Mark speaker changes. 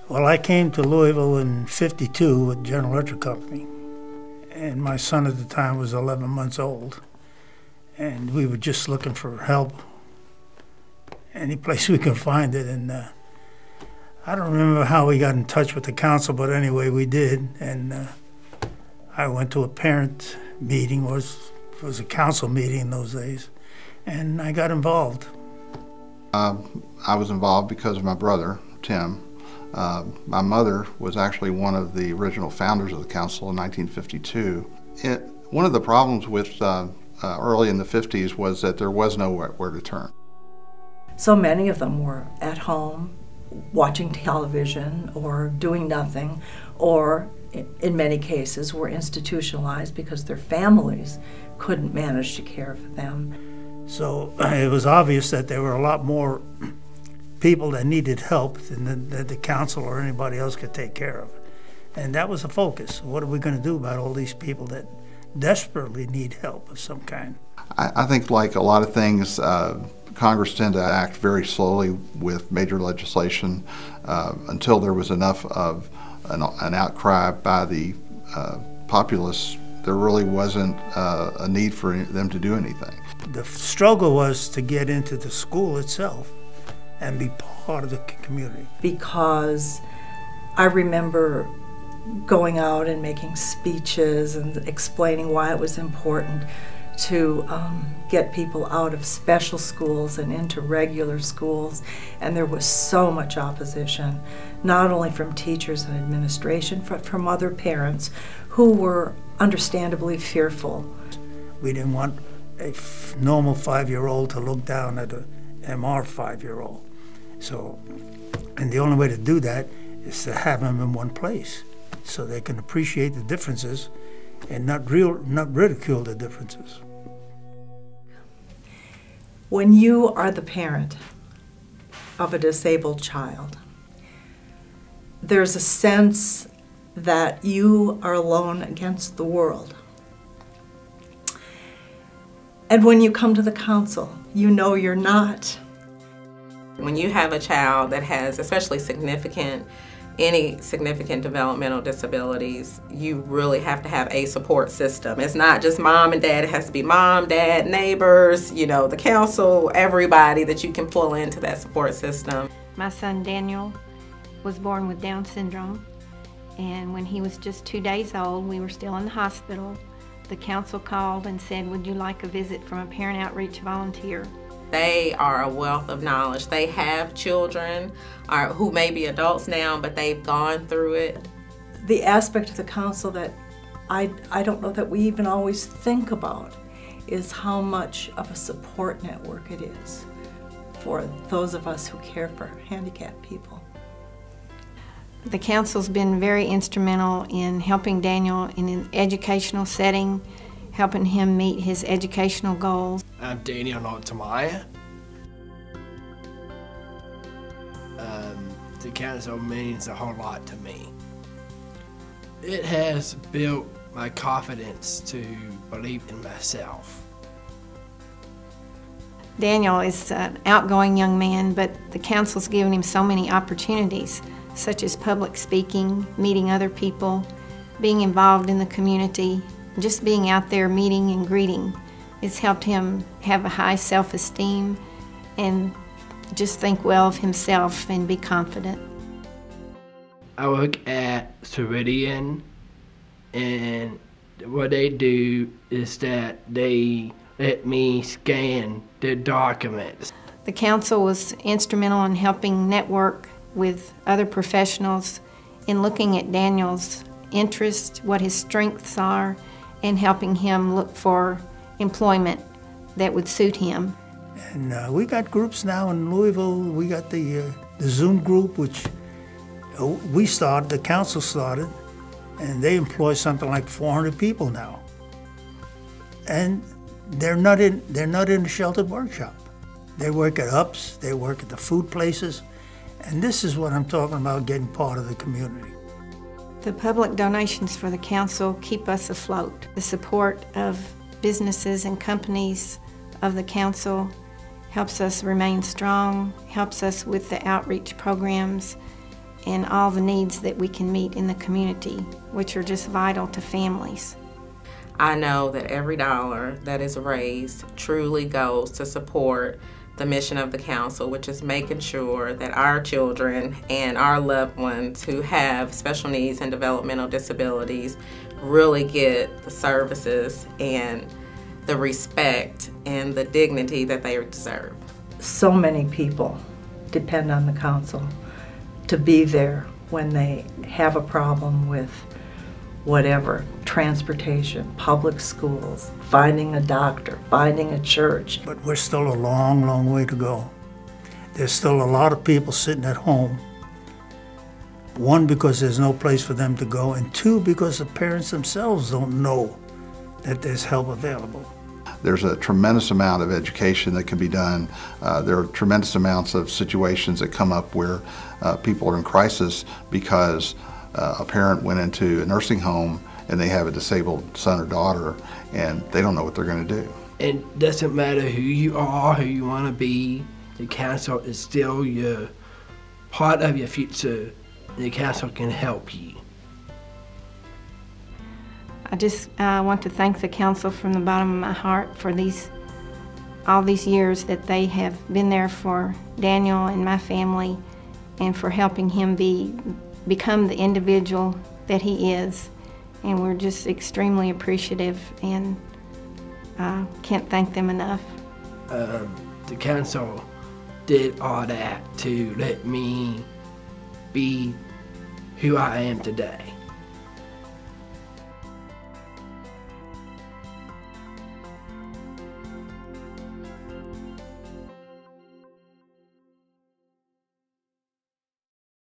Speaker 1: Well, I came to Louisville in '52 with General Electric Company, and my son at the time was 11 months old, and we were just looking for help any place we could find it. And I don't remember how we got in touch with the council, but anyway, we did. And I went to a parent meeting, it was a council meeting in those days, and I got involved.
Speaker 2: I was involved because of my brother, Tim. My mother was actually one of the original founders of the council in 1952. One of the problems with early in the 50s was that there was nowhere to turn.
Speaker 3: So many of them were at home watching television or doing nothing, or in many cases were institutionalized because their families couldn't manage to care for them.
Speaker 1: So it was obvious that there were a lot more people that needed help than the council or anybody else could take care of. And that was the focus. What are we going to do about all these people that desperately need help of some kind?
Speaker 2: I think, like a lot of things, Congress tend to act very slowly with major legislation until there was enough of an outcry by the populace. There really wasn't a need for them to do anything.
Speaker 1: The struggle was to get into the school itself and be part of the community.
Speaker 3: Because I remember going out and making speeches and explaining why it was important to get people out of special schools and into regular schools, and there was so much opposition, not only from teachers and administration, but from other parents who were understandably fearful.
Speaker 1: We didn't want a normal 5-year-old to look down at a MR 5-year-old. So, and the only way to do that is to have them in one place so they can appreciate the differences and not ridicule the differences.
Speaker 3: When you are the parent of a disabled child, there's a sense that you are alone against the world. And when you come to the council, you know you're not.
Speaker 4: When you have a child that has especially any significant developmental disabilities, you really have to have a support system. It's not just mom and dad, it has to be mom, dad, neighbors, the council, everybody that you can pull into that support system.
Speaker 5: My son Daniel was born with Down syndrome, and when he was just 2 days old, we were still in the hospital. The council called and said, "Would you like a visit from a parent outreach volunteer?"
Speaker 4: They are a wealth of knowledge. They have children who may be adults now, but they've gone through it.
Speaker 3: The aspect of the council that I don't know that we even always think about is how much of a support network it is for those of us who care for handicapped people.
Speaker 5: The council's been very instrumental in helping Daniel in an educational setting, helping him meet his educational goals.
Speaker 6: I'm Daniel, not Tamaya. The council means a whole lot to me. It has built my confidence to believe in myself.
Speaker 5: Daniel is an outgoing young man, but the council's given him so many opportunities, such as public speaking, meeting other people, being involved in the community, just being out there meeting and greeting. It's helped him have a high self-esteem and just think well of himself and be confident.
Speaker 6: I work at Ceridian, and what they do is that they let me scan the documents.
Speaker 5: The council was instrumental in helping network with other professionals in looking at Daniel's interests, what his strengths are, and helping him look for employment that would suit him.
Speaker 1: And we got groups now in Louisville. We got the Zoom group, which we started, the council started, and they employ something like 400 people now. And they're not in the sheltered workshop. They work at UPS, they work at the food places, and this is what I'm talking about, getting part of the community.
Speaker 5: The public donations for the council keep us afloat. The support of businesses and companies of the council helps us remain strong, helps us with the outreach programs, and all the needs that we can meet in the community, which are just vital to families.
Speaker 4: I know that every dollar that is raised truly goes to support the mission of the council, which is making sure that our children and our loved ones who have special needs and developmental disabilities really get the services and the respect and the dignity that they deserve.
Speaker 3: So many people depend on the council to be there when they have a problem with whatever, transportation, public schools, finding a doctor, finding a church.
Speaker 1: But we're still a long, long way to go. There's still a lot of people sitting at home. One, because there's no place for them to go, and two, because the parents themselves don't know that there's help available.
Speaker 2: There's a tremendous amount of education that can be done. There are tremendous amounts of situations that come up where people are in crisis because a parent went into a nursing home and they have a disabled son or daughter and they don't know what they're going to do.
Speaker 6: It doesn't matter who you are, who you want to be, the council is still your part of your future. The council can help you.
Speaker 5: I just want to thank the council from the bottom of my heart for all these years that they have been there for Daniel and my family, and for helping him become the individual that he is. And we're just extremely appreciative, and can't thank them enough.
Speaker 6: The council did all that to let me be who I am today.